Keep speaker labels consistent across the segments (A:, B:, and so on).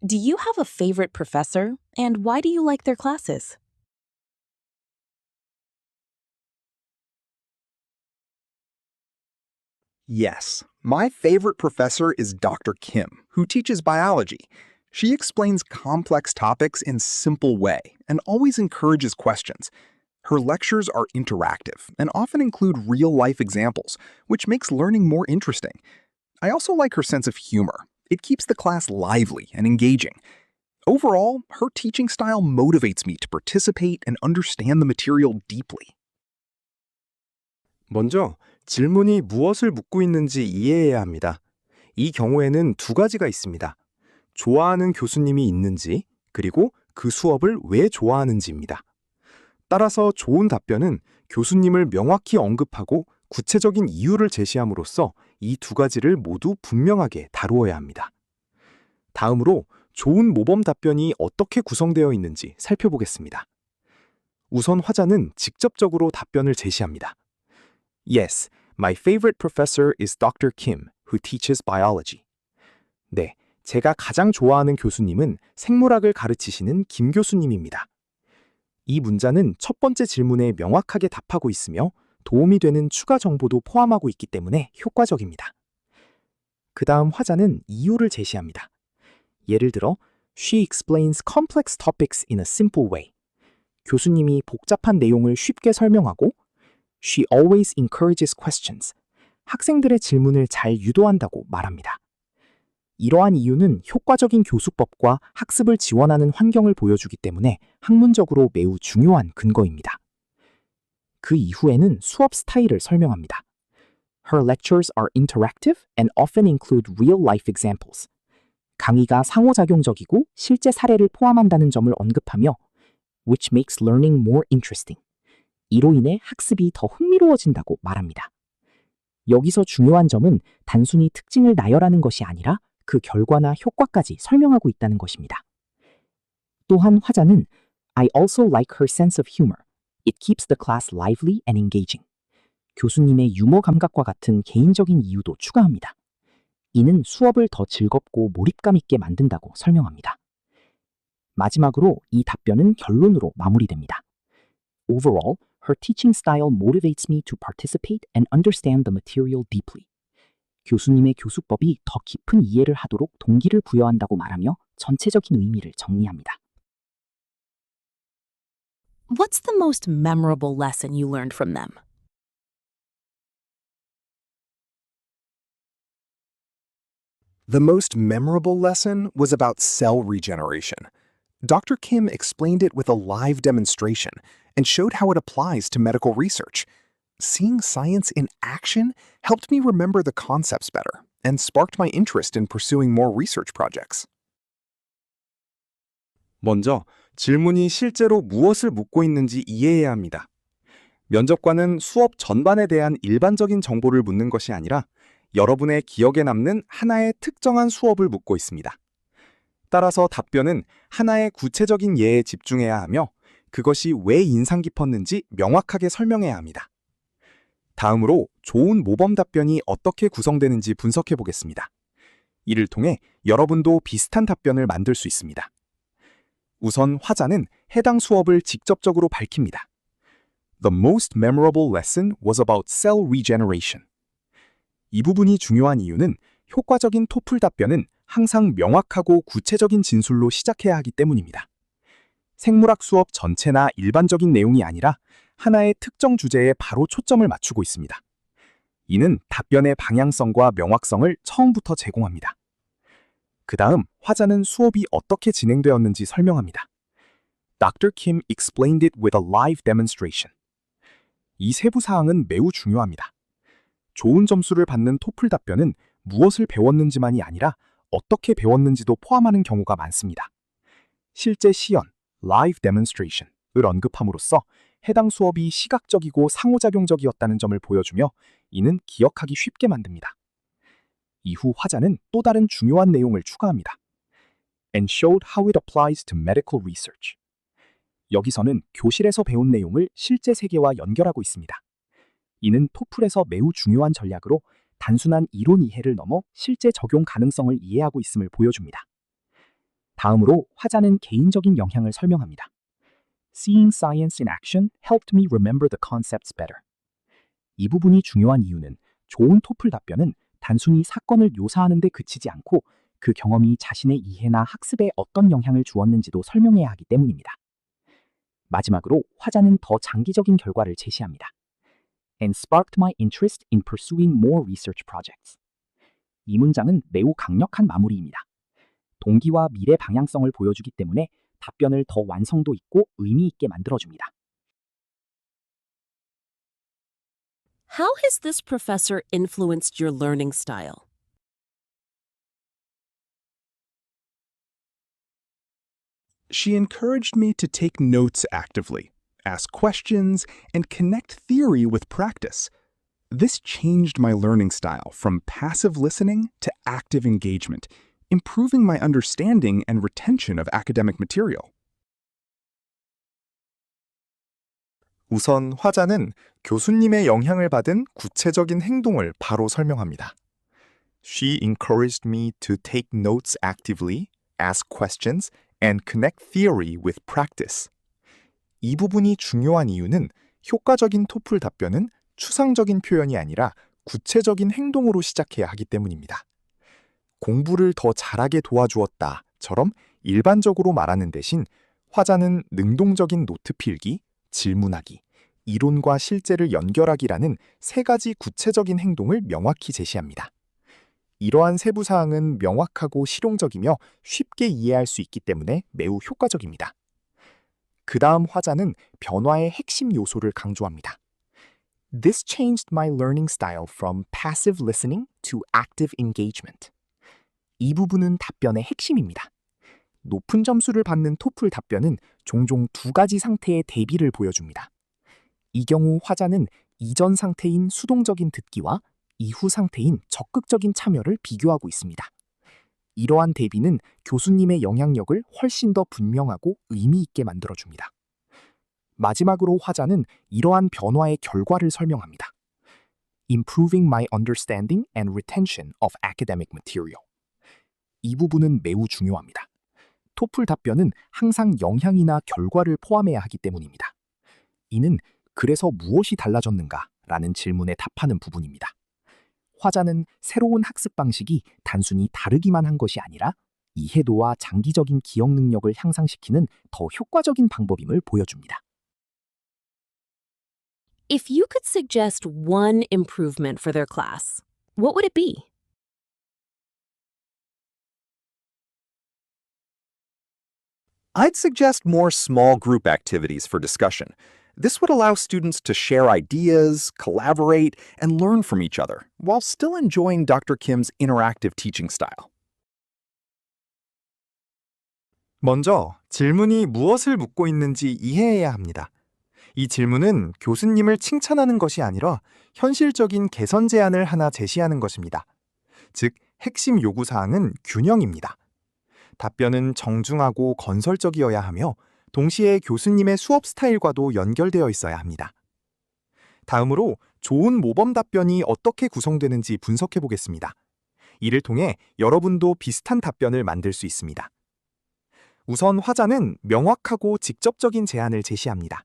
A: Do you have a favorite professor, and why do you like their classes?
B: Yes, my favorite professor is Dr. Kim, who teaches biology. She explains complex topics in simple way and always encourages questions. Her lectures are interactive and often include real-life examples, which makes learning more interesting. I also like her sense of humor. It keeps the class lively and engaging. Overall, her teaching style motivates me to participate and understand the material deeply.
C: 먼저 질문이 무엇을 묻고 있는지 이해해야 합니다. 이 경우에는 두 가지가 있습니다. 좋아하는 교수님이 있는지, 그리고 그 수업을 왜 좋아하는지입니다. 따라서 좋은 답변은 교수님을 명확히 언급하고 구체적인 이유를 제시함으로써 이 두 가지를 모두 분명하게 다루어야 합니다. 다음으로 좋은 모범 답변이 어떻게 구성되어 있는지 살펴보겠습니다. 우선 화자는 직접적으로 답변을 제시합니다. Yes, my favorite professor is Dr. Kim, who teaches biology. 네, 제가 가장 좋아하는 교수님은 생물학을 가르치시는 김 교수님입니다. 이 문자는 첫 번째 질문에 명확하게 답하고 있으며 도움이 되는 추가 정보도 포함하고 있기 때문에 효과적입니다. 그 다음 화자는 이유를 제시합니다. 예를 들어, She explains complex topics in a simple way. 교수님이 복잡한 내용을 쉽게 설명하고 She always encourages questions. 학생들의 질문을 잘 유도한다고 말합니다. 이러한 이유는 효과적인 교수법과 학습을 지원하는 환경을 보여주기 때문에 학문적으로 매우 중요한 근거입니다. 그 이후에는 수업 스타일을 설명합니다. Her lectures are interactive and often include real-life examples. 강의가 상호작용적이고 실제 사례를 포함한다는 점을 언급하며 which makes learning more interesting. 이로 인해 학습이 더 흥미로워진다고 말합니다. 여기서 중요한 점은 단순히 특징을 나열하는 것이 아니라 그 결과나 효과까지 설명하고 있다는 것입니다. 또한 화자는 I also like her sense of humor. It keeps the class lively and engaging. 교수님의 유머 감각과 같은 개인적인 이유도 추가합니다. 이는 수업을 더 즐겁고 몰입감 있게 만든다고 설명합니다. 마지막으로 이 답변은 결론으로 마무리됩니다. Overall, her teaching style motivates me to participate and understand the material deeply. 교수님의 교수법이 더 깊은 이해를 하도록 동기를 부여한다고 말하며 전체적인 의미를 정리합니다.
A: What's the most memorable lesson you learned from them?
B: The most memorable lesson was about cell regeneration. Dr. Kim explained it with a live demonstration and showed how it applies to medical research. Seeing science in action helped me remember the concepts better and sparked my interest in pursuing more research projects.
C: 먼저 질문이 실제로 무엇을 묻고 있는지 이해해야 합니다. 면접관은 수업 전반에 대한 일반적인 정보를 묻는 것이 아니라 여러분의 기억에 남는 하나의 특정한 수업을 묻고 있습니다. 따라서 답변은 하나의 구체적인 예에 집중해야 하며 그것이 왜 인상 깊었는지 명확하게 설명해야 합니다. 다음으로 좋은 모범 답변이 어떻게 구성되는지 분석해 보겠습니다. 이를 통해 여러분도 비슷한 답변을 만들 수 있습니다. 우선 화자는 해당 수업을 직접적으로 밝힙니다. The most memorable lesson was about cell regeneration. 이 부분이 중요한 이유는 효과적인 토플 답변은 항상 명확하고 구체적인 진술로 시작해야 하기 때문입니다. 생물학 수업 전체나 일반적인 내용이 아니라 하나의 특정 주제에 바로 초점을 맞추고 있습니다. 이는 답변의 방향성과 명확성을 처음부터 제공합니다. 그 다음 화자는 수업이 어떻게 진행되었는지 설명합니다. Dr. Kim explained it with a live demonstration. 이 세부 사항은 매우 중요합니다. 좋은 점수를 받는 토플 답변은 무엇을 배웠는지만이 아니라 어떻게 배웠는지도 포함하는 경우가 많습니다. 실제 시연, live demonstration을 언급함으로써 해당 수업이 시각적이고 상호작용적이었다는 점을 보여주며 이는 기억하기 쉽게 만듭니다. 이후 화자는 또 다른 중요한 내용을 추가합니다. And showed how it applies to medical research. 여기서는 교실에서 배운 내용을 실제 세계와 연결하고 있습니다. 이는 토플에서 매우 중요한 전략으로 단순한 이론 이해를 넘어 실제 적용 가능성을 이해하고 있음을 보여줍니다.
D: 다음으로 화자는 개인적인 영향을 설명합니다. Seeing science in action helped me remember the concepts better. 이 부분이 중요한 이유는 좋은 토플 답변은 단순히 사건을 묘사하는 데 그치지 않고 그 경험이 자신의 이해나 학습에 어떤 영향을 주었는지도 설명해야 하기 때문입니다. 마지막으로 화자는 더 장기적인 결과를 제시합니다. And sparked my interest in pursuing more research projects. 이 문장은 매우 강력한 마무리입니다. 동기와 미래 방향성을 보여주기 때문에 답변을 더 완성도 있고 의미 있게 만들어줍니다.
E: How has this professor influenced your learning style?
B: She encouraged me to take notes actively, ask questions, and connect theory with practice. This changed my learning style from passive listening to active engagement, improving my understanding and retention of academic material.
C: 우선 화자는 교수님의 영향을 받은 구체적인 행동을 바로 설명합니다. She encouraged me to take notes actively, ask questions, and connect theory with practice. 이 부분이 중요한 이유는 효과적인 토플 답변은 추상적인 표현이 아니라 구체적인 행동으로 시작해야 하기 때문입니다. 공부를 더 잘하게 도와주었다처럼 일반적으로 말하는 대신 화자는 능동적인 노트 필기, 질문하기, 이론과 실제를 연결하기라는 세 가지 구체적인 행동을 명확히 제시합니다. 이러한 세부 사항은 명확하고 실용적이며 쉽게 이해할 수 있기 때문에 매우 효과적입니다. 그 다음 화자는 변화의 핵심 요소를 강조합니다. This changed my learning style from passive listening to active engagement. 이 부분은 답변의 핵심입니다. 높은 점수를 받는 토플 답변은 종종 두 가지 상태의 대비를 보여줍니다. 이 경우 화자는 이전 상태인 수동적인 듣기와 이후 상태인 적극적인 참여를 비교하고 있습니다. 이러한 대비는 교수님의 영향력을 훨씬 더 분명하고 의미 있게 만들어줍니다. 마지막으로 화자는 이러한 변화의 결과를 설명합니다. Improving my understanding and retention of academic material. 이 부분은 매우 중요합니다. 토플 답변은 항상 영향이나 결과를 포함해야 하기 때문입니다. 이는 그래서 무엇이 달라졌는가? 라는 질문에 답하는 부분입니다. 화자는 새로운 학습 방식이 단순히 다르기만 한 것이 아니라 이해도와 장기적인 기억 능력을 향상시키는 더 효과적인 방법임을 보여줍니다.
E: If you could suggest one improvement for their class, what would it be?
B: I'd suggest more small group activities for discussion. This would allow students to share ideas, collaborate, and learn from each other, while still enjoying Dr. Kim's interactive teaching style.
C: 먼저 질문이 무엇을 묻고 있는지 이해해야 합니다. 이 질문은 교수님을 칭찬하는 것이 아니라 현실적인 개선 제안을 하나 제시하는 것입니다. 즉, 핵심 요구사항은 균형입니다. 답변은 정중하고 건설적이어야 하며 동시에 교수님의 수업 스타일과도 연결되어 있어야 합니다. 다음으로 좋은 모범 답변이 어떻게 구성되는지 분석해 보겠습니다. 이를 통해 여러분도 비슷한 답변을 만들 수 있습니다. 우선 화자는 명확하고 직접적인 제안을 제시합니다.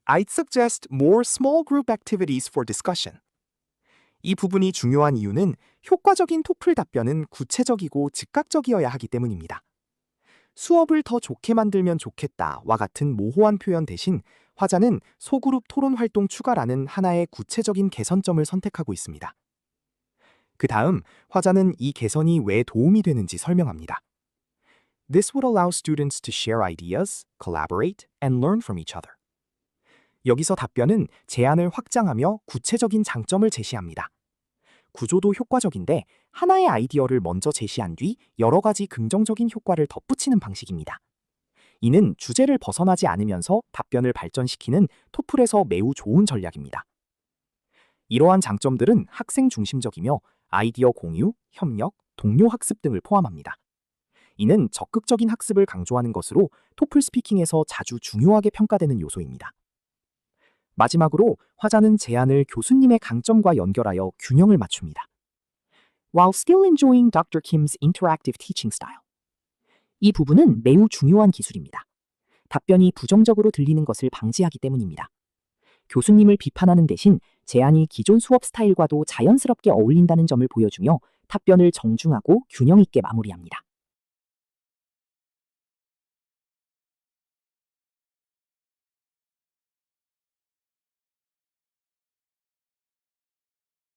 C: I'd suggest more small group activities for discussion. 이 부분이 중요한 이유는 효과적인 토플 답변은 구체적이고 즉각적이어야 하기 때문입니다. 수업을 더 좋게 만들면 좋겠다와 같은 모호한 표현 대신 화자는 소그룹 토론 활동 추가라는 하나의 구체적인 개선점을 선택하고 있습니다. 그 다음 화자는 이 개선이 왜 도움이 되는지 설명합니다. This would allow students to share ideas, collaborate, and learn from each other. 여기서 답변은 제안을 확장하며 구체적인 장점을 제시합니다. 구조도 효과적인데 하나의 아이디어를 먼저 제시한 뒤 여러 가지 긍정적인 효과를 덧붙이는 방식입니다. 이는 주제를 벗어나지 않으면서 답변을 발전시키는 토플에서 매우 좋은 전략입니다. 이러한 장점들은 학생 중심적이며 아이디어 공유, 협력, 동료 학습 등을 포함합니다. 이는 적극적인 학습을 강조하는 것으로 토플 스피킹에서 자주 중요하게 평가되는 요소입니다. 마지막으로 화자는 제안을 교수님의 강점과 연결하여 균형을 맞춥니다. While still enjoying Dr. Kim's interactive teaching style.
D: 이 부분은 매우 중요한 기술입니다. 답변이 부정적으로 들리는 것을 방지하기 때문입니다. 교수님을 비판하는 대신 제안이 기존 수업 스타일과도 자연스럽게 어울린다는 점을 보여주며 답변을 정중하고 균형 있게 마무리합니다.